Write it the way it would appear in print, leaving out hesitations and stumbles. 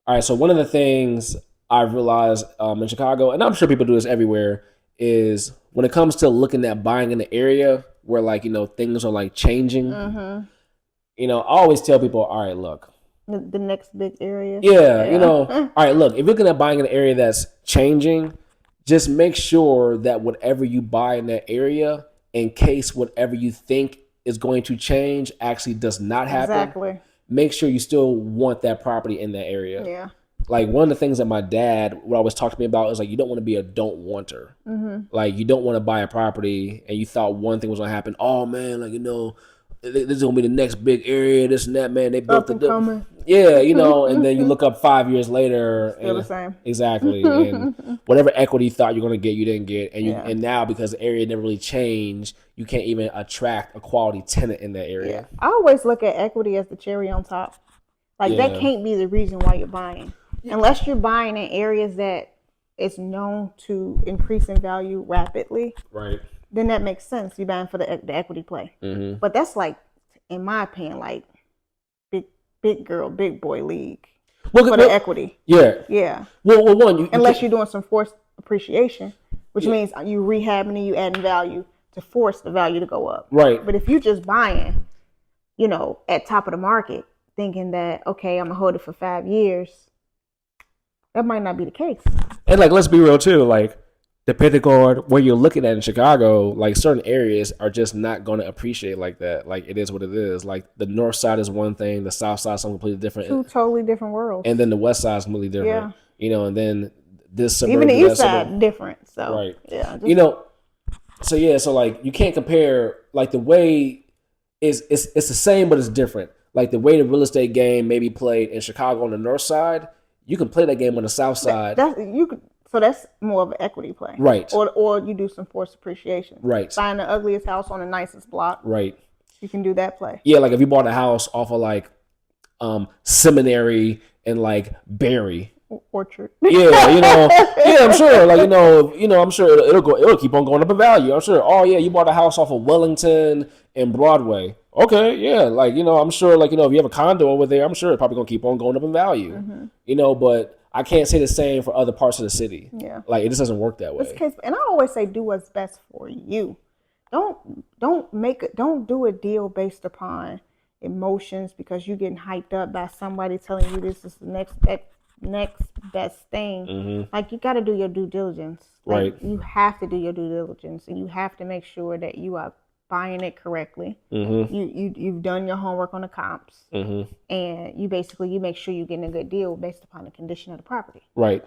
All right, so one of the things I've realized in Chicago, and I'm sure people do this everywhere, is when it comes to looking at buying in the area where like things are like changing. Mm-hmm. I always tell people, all right, look, The next big area. yeah, Yeah. all right, look, if you're looking at buying in an area that's changing, just make sure that whatever you buy in that area, in case whatever you think is going to change actually does not happen, Exactly. make sure you still want that property in that area. Yeah. Like one of the things that my dad would always talk to me about is like you don't want to be a don't wanter. Mm-hmm. Like you don't want to buy a property and you thought one thing was gonna happen. Oh man, like this is gonna be the next big area, this and that. Man, they built Up the and coming. yeah, and then you look up 5 years later Still the and same. exactly, and whatever equity you thought you're gonna get, you didn't get, Yeah. and now because the area never really changed, you can't even attract a quality tenant in that Yeah. area. I always look at equity as the cherry on top. Like that Yeah, can't be the reason why you're buying. Unless you're buying in areas that is known to increase in value rapidly, right. then that makes sense. You're buying for the equity play. Mm-hmm. But that's like, in my opinion, like big big girl, big boy league for the equity. yeah. Yeah. Well, one you Unless can't, you're doing some forced appreciation, which yeah, means you rehabbing and you adding value to force the value to go up. right. But if you just buying, at top of the market, thinking that okay, I'm gonna hold it for 5 years, that might not be the case. And like, let's be real too. Like, depending on where you're looking at in Chicago, like certain areas are just not going to appreciate like that. Like, it is what it is. Like, the north side is one thing, the south side is something completely Two different, totally different worlds. and then the west side is completely different. Yeah. And then this Even suburb the to east that side suburb, different. So right? yeah, You just know, so yeah, so like you can't compare like the way it's the same, but it's different. Like the way the real estate game may be played in Chicago on the north side, you can play that game on the south side, that's you could. So that's more of an equity play, right? or you do some forced appreciation. Right. Find the ugliest house on the nicest block. Right. You can do that play. Yeah, like if you bought a house off of like Seminary and like Barry. Orchard. Yeah, yeah, I'm sure. Like I'm sure it'll keep on going up in value. I'm sure. Oh yeah, you bought a house off of Wellington and Broadway. Okay, yeah, like I'm sure. Like if you have a condo over there, I'm sure it's probably gonna keep on going up in value. Mm-hmm. But I can't say the same for other parts of the city. Yeah. Like it just doesn't work that This way. case, and I always say, do what's best for you. Don't do a deal based upon emotions because you're getting hyped up by somebody telling you this is the next best thing. Mm-hmm. Like you got to do your due diligence. Like Right. you have to do your due diligence, and you have to make sure that you are buying it correctly. Mm-hmm. You've done your homework on the comps, Mm-hmm. and you make sure you're getting a good deal based upon the condition of the property. Right.